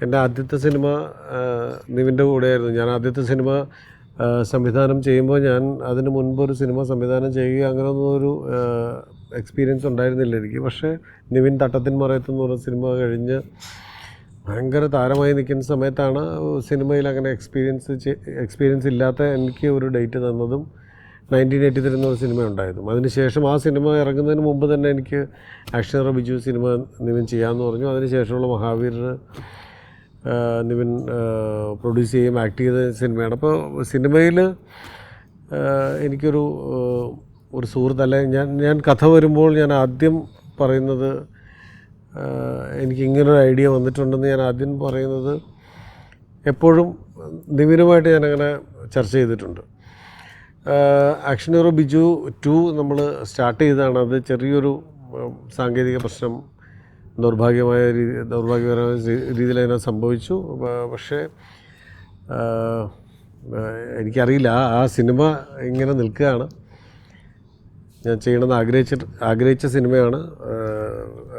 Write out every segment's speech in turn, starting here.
എൻ്റെ ആദ്യത്തെ സിനിമ നിവിൻ്റെ കൂടെയായിരുന്നു. ഞാൻ ആദ്യത്തെ സിനിമ സംവിധാനം ചെയ്യുമ്പോൾ ഞാൻ അതിന് മുൻപൊരു സിനിമ സംവിധാനം ചെയ്യുക അങ്ങനെയൊന്നും ഒരു എക്സ്പീരിയൻസ് ഉണ്ടായിരുന്നില്ല എനിക്ക്. പക്ഷേ നിവിൻ തട്ടത്തിൻ മറയത്ത് എന്ന് പറഞ്ഞ സിനിമ കഴിഞ്ഞ് ഭയങ്കര താരമായി നിൽക്കുന്ന സമയത്താണ് സിനിമയിൽ അങ്ങനെ എക്സ്പീരിയൻസ് ഇല്ലാത്ത എനിക്ക് ഒരു ഡേറ്റ് തന്നതും 1983 എന്നൊരു സിനിമ ഉണ്ടായിരുന്നു. അതിനുശേഷം ആ സിനിമ ഇറങ്ങുന്നതിന് മുമ്പ് തന്നെ എനിക്ക് action hero Biju cinema Nivin ചെയ്യാമെന്ന് പറഞ്ഞു. അതിനുശേഷമുള്ള മഹാവീർ നിവിൻ പ്രൊഡ്യൂസ് ചെയ്യുകയും ആക്ട് ചെയ്ത സിനിമയാണ്. അപ്പോൾ സിനിമയിൽ എനിക്കൊരു സുഹൃത്തല്ല, ഞാൻ കഥ വരുമ്പോൾ ഞാൻ ആദ്യം പറയുന്നത്, എനിക്കിങ്ങനൊരു ഐഡിയ വന്നിട്ടുണ്ടെന്ന് ഞാൻ ആദ്യം പറയുന്നത് എപ്പോഴും നിവിനുമായിട്ട് ഞാനങ്ങനെ ചർച്ച ചെയ്തിട്ടുണ്ട്. ആക്ഷൻ ഹീറോ ബിജു 2 നമ്മൾ സ്റ്റാർട്ട് ചെയ്തതാണ്. അത് ചെറിയൊരു സാങ്കേതിക പ്രശ്നം ദൗർഭാഗ്യപരമായ രീതിയിൽ അതിനെ സംഭവിച്ചു. പക്ഷേ എനിക്കറിയില്ല, ആ സിനിമ ഇങ്ങനെ നിൽക്കുകയാണ്. ഞാൻ ചെയ്യണമെന്ന് ആഗ്രഹിച്ച സിനിമയാണ്.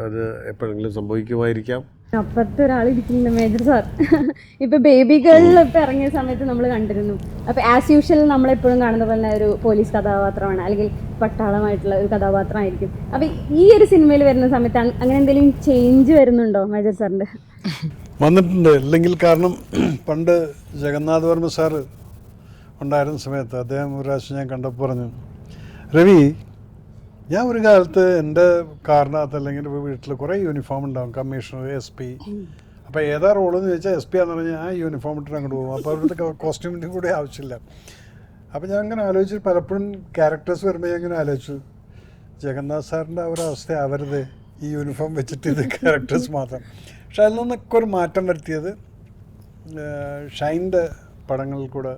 അത് എപ്പോഴെങ്കിലും സംഭവിക്കുമായിരിക്കാം. അപ്പുറത്തെ ഒരാളിരിക്കുന്നുണ്ട്, മേജർ സാർ. ഇപ്പൊ ബേബി ഗേളിൽ ഇപ്പൊ ഇറങ്ങിയ സമയത്ത് നമ്മൾ കണ്ടിരുന്നു. അപ്പൊ ആസ് യൂഷ്വൽ നമ്മളെപ്പോഴും കാണുന്ന പോലെ ഒരു പോലീസ് കഥാപാത്രമാണ്, അല്ലെങ്കിൽ പട്ടാളമായിട്ടുള്ള ഒരു കഥാപാത്രമായിരിക്കും. അപ്പൊ ഈ ഒരു സിനിമയിൽ വരുന്ന സമയത്ത് അങ്ങനെ എന്തെങ്കിലും ചേഞ്ച് വരുന്നുണ്ടോ മേജർ സാറിന്റെ? വന്നിട്ടുണ്ട്. അല്ലെങ്കിൽ കാരണം പണ്ട് ജഗന്നാഥ് വർമ്മ സാറ് ഉണ്ടായിരുന്ന സമയത്ത് അദ്ദേഹം ഒരു പ്രാവശ്യം ഞാൻ കണ്ടപ്പോൾ പറഞ്ഞു, രവി, ഞാൻ ഒരു കാലത്ത് എൻ്റെ കാറിനകത്ത് അല്ലെങ്കിൽ വീട്ടിൽ കുറേ യൂണിഫോം ഉണ്ടാവും, കമ്മീഷണർ, SP. അപ്പോൾ ഏതാ റോളെന്ന് ചോദിച്ചാൽ SP ആണെന്ന് പറഞ്ഞാൽ ആ യൂണിഫോം ഇട്ടിട്ട് അങ്ങോട്ട് പോകും. അപ്പോൾ അവിടുത്തെ കോസ്റ്റ്യൂമിൻ്റെ കൂടെ ആവശ്യമില്ല. അപ്പോൾ ഞാൻ അങ്ങനെ ആലോചിച്ചു, പലപ്പോഴും ക്യാരക്ടേഴ്സ് വരുമ്പോൾ ഞാൻ അങ്ങനെ ആലോചിച്ചു, ജഗന്നാഥ് സാറിൻ്റെ ആ ഒരു അവസ്ഥ ആവരുത് ഈ യൂണിഫോം വെച്ചിട്ട് ഇത് ക്യാരക്ടേഴ്സ് മാത്രം. പക്ഷെ അതിൽ നിന്നൊക്കെ ഒരു മാറ്റം വരുത്തിയത് ഷൈൻ്റെ പടങ്ങളിൽ കൂടെ.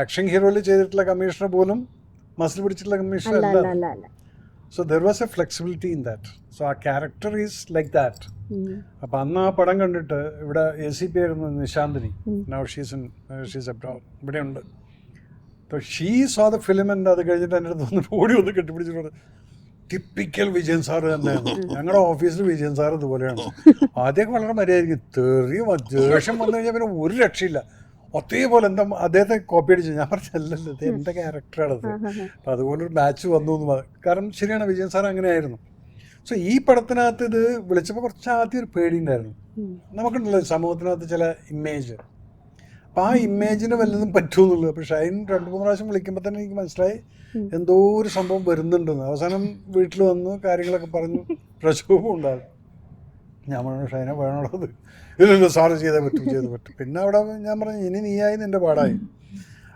ആക്ഷൻ ഹീറോയിൽ ചെയ്തിട്ടുള്ള കമ്മീഷണർ പോലും മസിൽ പിടിച്ചിട്ടുള്ള കമ്മീഷണർ അല്ല. So there was a flexibility in that. So our character is like that. അപ്പോൾ അന്ന് ആ പടം കണ്ടിട്ട് ഇവിടെ ACP ആയിരുന്നു നിശാന്തിനി. Now she's abroad. ഇവിടെ ഉണ്ട്. So she saw the film and അത് കഴിഞ്ഞിട്ട് എൻ്റെ അടുത്ത് വന്നിട്ട് ഓടി വന്ന് കെട്ടിപ്പിടിച്ചിട്ട് ടിപ്പിക്കൽ വിജയൻ സാറ് തന്നെയാണ്. ഞങ്ങളുടെ ഓഫീസിൽ വിജയൻ സാർ ഇതുപോലെയാണ്. ആദ്യമൊക്കെ വളരെ മര്യാദയ്ക്ക് തെറിയും ദേഷ്യം വന്നു കഴിഞ്ഞാൽ പിന്നെ ഒരു രക്ഷയില്ല. ഒത്തേപോലെ എന്താ അദ്ദേഹത്തെ കോപ്പി അടിച്ചു. ഞാൻ പറഞ്ഞല്ലല്ലോ, ഇത് എൻ്റെ ക്യാരക്ടറാണത്. അപ്പം അതുപോലൊരു മാച്ച് വന്നു എന്ന് കാരണം ശരിയാണ്, വിജയൻ സാർ അങ്ങനെയായിരുന്നു. സോ ഈ പടത്തിനകത്ത് ഇത് വിളിച്ചപ്പോൾ കുറച്ച് ആദ്യം ഒരു പേടിയുണ്ടായിരുന്നു. നമുക്കുണ്ടല്ലോ സമൂഹത്തിനകത്ത് ചില ഇമേജ്, അപ്പം ആ ഇമേജിന് വല്ലതും പറ്റുമെന്നുള്ളൂ. അപ്പോൾ ഷൈൻ 2-3 പ്രാവശ്യം വിളിക്കുമ്പോൾ തന്നെ എനിക്ക് മനസ്സിലായി എന്തോ ഒരു സംഭവം വരുന്നുണ്ടെന്ന്. അവസാനം വീട്ടിൽ വന്നു കാര്യങ്ങളൊക്കെ പറഞ്ഞു, പ്രക്ഷോഭം ഉണ്ടാകും. ഞാൻ പറഞ്ഞു, ഷൈനെ വേണോടത്, ഇല്ലല്ലോ സാറ് ചെയ്തേ പറ്റും. പിന്നെ അവിടെ ഞാൻ പറഞ്ഞു, ഇനി നീയായി നിൻ്റെ പാടായി,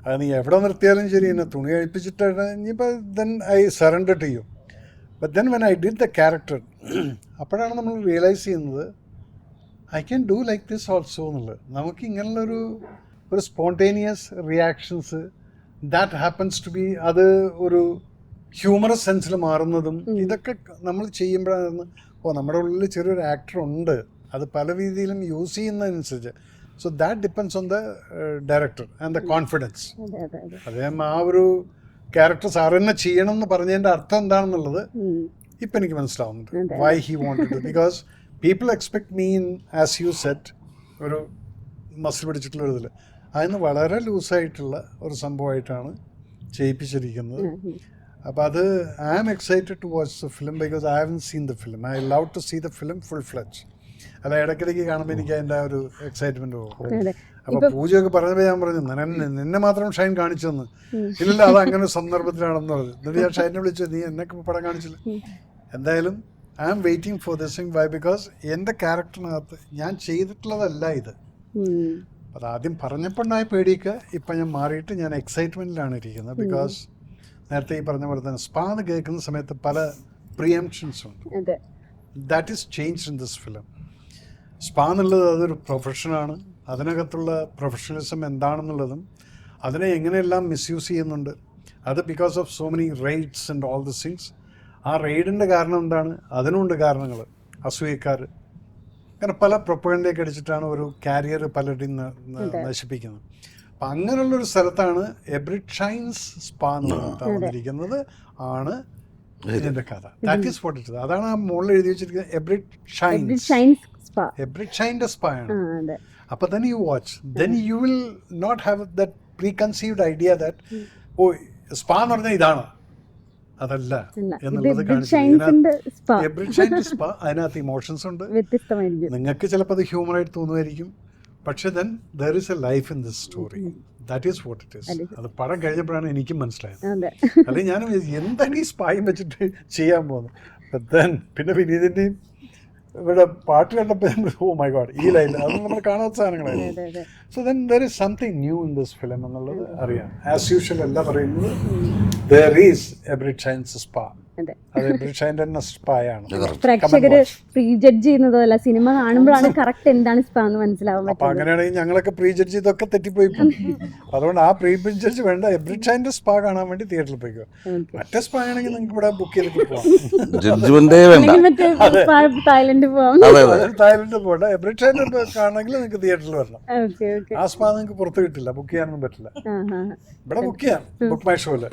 അത് നീ എവിടെ നിർത്തിയാലും ശരി, എന്നെ തുണി കഴിപ്പിച്ചിട്ട് ഇനിയിപ്പോൾ then I surrender to you. But then when I did the character, അപ്പോഴാണ് നമ്മൾ റിയലൈസ് ചെയ്യുന്നത് I can do like this also എന്നുള്ളത്. നമുക്ക് ഇങ്ങനെയുള്ളൊരു spontaneous reactions that happens to be, അത് ഒരു ഹ്യൂമറസ് സെൻസിൽ മാറുന്നതും ഇതൊക്കെ നമ്മൾ ചെയ്യുമ്പോഴാണ് നമ്മുടെ ഉള്ളിൽ ചെറിയൊരു ആക്ടർ ഉണ്ട്, അത് പല രീതിയിലും യൂസ് ചെയ്യുന്നതിനനുസരിച്ച്. So that depends on the director and the confidence. അദ്ദേഹം ആ ഒരു ക്യാരക്ടർ സാർ തന്നെ ചെയ്യണം എന്ന് പറഞ്ഞതിൻ്റെ അർത്ഥം എന്താണെന്നുള്ളത് ഇപ്പം എനിക്ക് മനസ്സിലാവുന്നുണ്ട്. Why he wanted to, because people expect me in, as you set, ഒരു മസിൽ പിടിച്ചിട്ടുള്ള ഒരു ഇതിൽ അതിന് വളരെ ലൂസായിട്ടുള്ള ഒരു സംഭവമായിട്ടാണ് ചെയ്യിപ്പിച്ചിരിക്കുന്നത്. അപ്പോൾ അത് I am excited to watch the film because I haven't seen the film. I love to see the film full fledge. അല്ല, ഇടയ്ക്കിടയ്ക്ക് കാണുമ്പോൾ എനിക്ക് അതിൻ്റെ ആ ഒരു എക്സൈറ്റ്മെൻറ്റ് പോകും. അപ്പോൾ പൂജയൊക്കെ പറഞ്ഞപ്പോൾ ഞാൻ പറഞ്ഞു, നിന്നെ മാത്രം ഷൈൻ കാണിച്ചു തന്നു. ഇല്ല, അത് അങ്ങനെ ഒരു സന്ദർഭത്തിലാണെന്ന് പറഞ്ഞു. എന്നിട്ട് ഞാൻ ഷൈനെ വിളിച്ചു, നീ എന്നെ പടം കാണിച്ചില്ല. എന്തായാലും I am waiting for this thing. Why? Because എൻ്റെ ക്യാരക്ടറിനകത്ത് ഞാൻ ചെയ്തിട്ടുള്ളതല്ല ഇത്. അത് ആദ്യം പറഞ്ഞപ്പോൾ ഉണ്ടായ പേടിയൊക്കെ ഇപ്പം ഞാൻ മാറിയിട്ട് ഞാൻ എക്സൈറ്റ്മെൻറ്റിലാണ് ഇരിക്കുന്നത്. ബിക്കോസ് നേരത്തെ ഈ പറഞ്ഞ പോലെ തന്നെ സ്പാ എന്ന് കേൾക്കുന്ന സമയത്ത് പല പ്രിയംഷൻസ് ഉണ്ട്. That is change in this film. Spa എന്നുള്ളത് അതൊരു പ്രൊഫഷനാണ്. അതിനകത്തുള്ള പ്രൊഫഷണലിസം എന്താണെന്നുള്ളതും അതിനെ എങ്ങനെയെല്ലാം മിസ്യൂസ് ചെയ്യുന്നുണ്ട്, അത് because of so many റെയ്ഡ്സ് and all this things. ആ റെയ്ഡിൻ്റെ കാരണം എന്താണ്? അതിനുമുണ്ട് കാരണങ്ങൾ. അസൂയക്കാർ അങ്ങനെ പല പ്രൊപ്പഗൻഡയൊക്കെ അടിച്ചിട്ടാണ് ഒരു കാരിയർ പലരുടെയും നശിപ്പിക്കുന്നത്. അപ്പം അങ്ങനെയുള്ളൊരു സ്ഥലത്താണ് എബ്രിഡ് ഷൈൻസ് സ്പാ എന്ന് വന്നിരിക്കുന്നത് ആണ് ഇതിൻ്റെ കഥ. That is what it. അതാണ് ആ മുകളിൽ എഴുതി വെച്ചിരിക്കുന്നത്, എബ്രിഡ് ഷൈൻസ് സ്പാ. എബ്രിഡ്ഷൈൻ്റെ സ്പാ ആണ്. അതെ. അപ്പോൾ then you watch, then you will not have that preconceived idea that ഓ സ്പാ എന്ന് പറഞ്ഞാൽ ഇതാണ്, അതല്ല എന്നുള്ളത് കാണിച്ചു. എബ്രിഡ്ഷൈൻ്റെ സ്പാ അതിനകത്ത് ഇമോഷൻസ് ഉണ്ട്, വ്യത്യസ്തമായിരിക്കും. നിങ്ങൾക്ക് ചിലപ്പോൾ അത് ഹ്യൂമറായിട്ട് തോന്നുമായിരിക്കും, പക്ഷെ then there is a life in this story. That is what it is. അത് പടം കഴിഞ്ഞപ്പോഴാണ് എനിക്കും മനസ്സിലായത്. അല്ലെങ്കിൽ ഞാൻ എന്താണ് ഈ സ്പായും വെച്ചിട്ട് ചെയ്യാൻ പോകുന്നത്. പിന്നെ വിനീതിൻ്റെയും ഇവിടെ പാട്ട് കണ്ടപ്പോൾ ഓ മൈ ഗോഡ് ഈ ലൈൻ അത് നമ്മൾ കാണാത്ത സാധനങ്ങളായിരുന്നു. So then there is something new in this film എന്നുള്ളത് അറിയാം. ആസ് യൂഷ്വൽ അല്ല പറയുന്നത്, ദർ ഈസ് എബ്രിഡ്ഷൈൻസ് സ്പാ. അത് എബ്രിഡ്ഷൈൻ്റെ തന്നെ സ്പായാണ്. പ്രേക്ഷകര് പ്രീ ജഡ്ജ് ചെയ്യുന്നതല്ല, സിനിമ കാണുമ്പോഴാണ് കറക്റ്റ് എന്താണ് സ്പാ എന്ന് മനസ്സിലാവാൻ പറ്റും. അപ്പൊ അങ്ങനെയാണെങ്കിൽ ഞങ്ങളൊക്കെ പ്രീ ജഡ്ജ് ചെയ്തൊക്കെ തെറ്റിപ്പോയി. അതുകൊണ്ട് ആ പ്രീ ജഡ്ജ് വേണ്ട, എബ്രിഡ്ഷൈൻ്റെ സ്പാ കാണാൻ വേണ്ടി തിയേറ്ററിൽ പോയിക്കോ. മറ്റേ സ്പാ ആണെങ്കിൽ നിങ്ങൾക്ക് ഇവിടെ ബുക്ക് ചെയ്തിട്ട് പോവാം. തായ്ലൻഡ് പോകണ്ട, എബ്രിഡ്ഷൈൻ്റെ കാണണമെങ്കിൽ നിങ്ങൾക്ക് തിയേറ്ററിൽ വരണം. ആ സ്പാ നിങ്ങൾക്ക് പുറത്ത് കിട്ടില്ല, ബുക്ക് ചെയ്യാനൊന്നും പറ്റില്ല. ഇവിടെ ബുക്ക് ചെയ്യാം, ബുക്ക് മൈ ഷോയില്.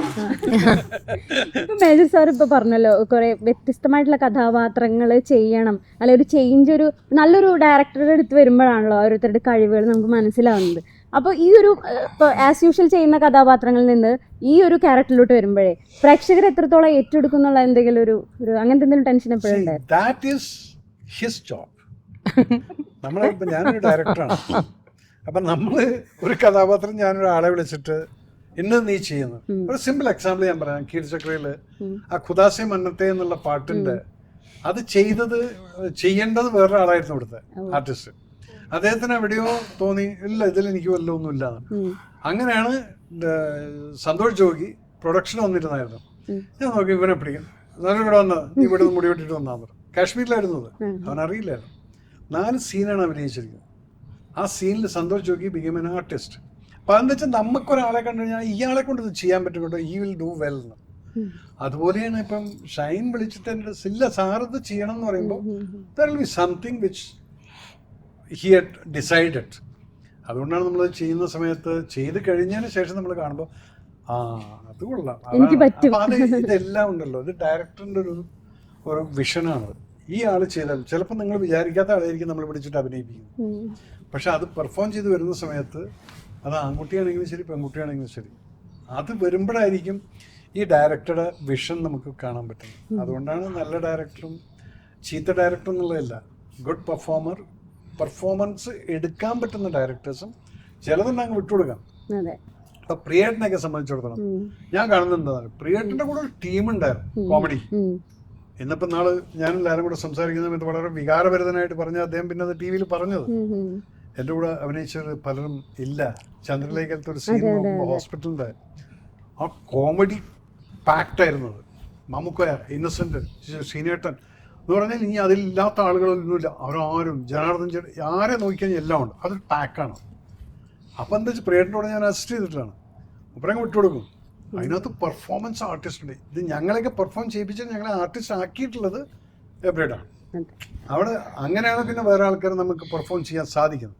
മേജർ സാർ ഇപ്പൊ പറഞ്ഞല്ലോ കുറെ വ്യത്യസ്തമായിട്ടുള്ള കഥാപാത്രങ്ങൾ ചെയ്യണം, അല്ലെ ഒരു ചേഞ്ച്, ഒരു നല്ലൊരു ഡയറക്ടറുടെ അടുത്ത് വരുമ്പോഴാണല്ലോ ഓരോരുത്തരുടെ കഴിവുകൾ നമുക്ക് മനസ്സിലാവുന്നത്. അപ്പോൾ ഈ ഒരു ഇപ്പോൾ ആസ് യൂഷ്വൽ ചെയ്യുന്ന കഥാപാത്രങ്ങളിൽ നിന്ന് ഈ ഒരു ക്യാരക്ടറിലോട്ട് വരുമ്പോഴേ പ്രേക്ഷകർ എത്രത്തോളം ഏറ്റെടുക്കും എന്നുള്ള എന്തെങ്കിലും ഒരു അങ്ങനത്തെ എന്തെങ്കിലും ടെൻഷൻ എപ്പോഴും ഉണ്ടായിരുന്നു? That is his job. നമ്മളിപ്പോൾ ഞാനൊരു ഡയറക്ടറാണ്, അപ്പം നമ്മൾ ഒരു കഥാപാത്രം ഞാനൊരാളെ വിളിച്ചിട്ട് ഇന്ന് നീ ചെയ്യുന്നു. ഒരു സിമ്പിൾ എക്സാമ്പിൾ ഞാൻ പറയാം. കീർച്ചക്രയിൽ ആ ഖുദാസെ മന്നത്തെ എന്നുള്ള പാട്ടിൻ്റെ അത് ചെയ്യേണ്ടത് വേറെ ആളായിരുന്നു ഇവിടുത്തെ ആർട്ടിസ്റ്റ്. അദ്ദേഹത്തിന് എവിടെയോ തോന്നി ഇല്ല ഇതിൽ എനിക്ക് വല്ല ഒന്നുമില്ല. അങ്ങനെയാണ് സന്തോഷ് ജോഗി പ്രൊഡക്ഷൻ വന്നിരുന്നായിരുന്നു. ഞാൻ നോക്കി ഇവനെ പിടിക്കും, എന്നാലും ഇവിടെ വന്ന് നീ ഇവിടെ നിന്ന് മുടി വെട്ടിട്ട് വന്നാൽ പറഞ്ഞു. കാശ്മീരിലായിരുന്നു അത്, അവൻ അറിയില്ലായിരുന്നു. 4 സീനാണ് അഭിനയിച്ചിരിക്കുന്നത്. ആ സീനിൽ Santhosh Jogi become an artist. അപ്പം അതെന്ന് വെച്ചാൽ നമുക്കൊരാളെ കണ്ടു കഴിഞ്ഞാൽ ഇയാളെ കൊണ്ട് ഇത് ചെയ്യാൻ പറ്റും കേട്ടോ, ഈ വിൽ ഡു വെൽ എന്ന്. അതുപോലെയാണ് ഇപ്പം ഷൈൻ വിളിച്ചിട്ട് എൻ്റെ ഇല്ല സാറിത് ചെയ്യണം എന്ന് പറയുമ്പോൾ there will be something which he had decided. അതുകൊണ്ടാണ് നമ്മളത് ചെയ്യുന്ന സമയത്ത് ചെയ്ത് കഴിഞ്ഞതിന് ശേഷം നമ്മൾ കാണുമ്പോൾ ആ അത് കൊള്ളാം. അപ്പം അത് ഇതെല്ലാം ഉണ്ടല്ലോ, ഇത് ഡയറക്ടറിൻ്റെ ഒരു വിഷനാണ്. ഈ ആൾ ചെയ്താൽ ചിലപ്പോൾ നിങ്ങൾ വിചാരിക്കാത്ത ആളായിരിക്കും നമ്മൾ പിടിച്ചിട്ട് അഭിനയിപ്പിക്കും. പക്ഷെ അത് പെർഫോം ചെയ്ത് വരുന്ന സമയത്ത് അത് ആൺകുട്ടിയാണെങ്കിലും ശരി പെൺകുട്ടിയാണെങ്കിലും ശരി അത് വരുമ്പോഴായിരിക്കും ഈ ഡയറക്ടറുടെ വിഷൻ നമുക്ക് കാണാൻ പറ്റുന്നത്. അതുകൊണ്ടാണ് നല്ല ഡയറക്ടറും ചീത്ത ഡയറക്ടർ എന്നുള്ളതല്ല, ഗുഡ് പെർഫോമൻസ് എടുക്കാൻ പറ്റുന്ന ഡയറക്ടേഴ്സും ചിലതുണ്ടെങ്കിൽ വിട്ടുകൊടുക്കാം. ഇപ്പൊ പ്രിയേട്ടനെയൊക്കെ സംബന്ധിച്ചിടത്തോളം ഞാൻ കാണുന്നത് എന്താണ്, പ്രിയേട്ടൻ്റെ കൂടെ ഒരു ടീമുണ്ടായിരുന്നു കോമഡി. ഇന്നിപ്പോൾ നാള് ഞാൻ എല്ലാവരും കൂടെ സംസാരിക്കുന്ന സമയത്ത് വളരെ വികാരഭരിതനായിട്ട് പറഞ്ഞ അദ്ദേഹം പിന്നെ അത് ടി വിയിൽ പറഞ്ഞത്, എൻ്റെ കൂടെ അഭിനയിച്ചവർ പലരും ഇല്ല. ചന്ദ്രലേഖലത്തെ ഒരു സീൻ ഹോസ്പിറ്റലിൻ്റെ ആ കോമഡി പാക്റ്റായിരുന്നു അത്. മമ്മൂക്കയ, ഇന്നസെൻ്റ്, ശ്രീനേട്ടൻ എന്ന് പറഞ്ഞാൽ ഇനി അതിലില്ലാത്ത ആളുകളൊന്നുമില്ല. അവരാരും ജനാർദ്ദൻ ചേട്ടൻ ആരെ നോക്കിക്കഴിഞ്ഞാൽ എല്ലാം ഉണ്ട്. അതൊരു പാക്കാണ്. അപ്പം എന്താ വെച്ചാൽ പ്രിയേട്ടനോട് ഞാൻ അസിസ്റ്റ് ചെയ്തിട്ടാണ്, അപ്പുറം വിട്ടുകൊടുക്കും. അതിനകത്ത് പെർഫോമൻസ് ആർട്ടിസ്റ്റ് ഉണ്ട്. ഇത് ഞങ്ങളെയൊക്കെ പെർഫോം ചെയ്യിപ്പിച്ചാൽ ഞങ്ങളെ ആർട്ടിസ്റ്റ് ആക്കിയിട്ടുള്ളത് എബ്രൈഡാണ്. അവിടെ അങ്ങനെയാണ് പിന്നെ വേറെ ആൾക്കാർ നമുക്ക് പെർഫോം ചെയ്യാൻ സാധിക്കുന്നത്.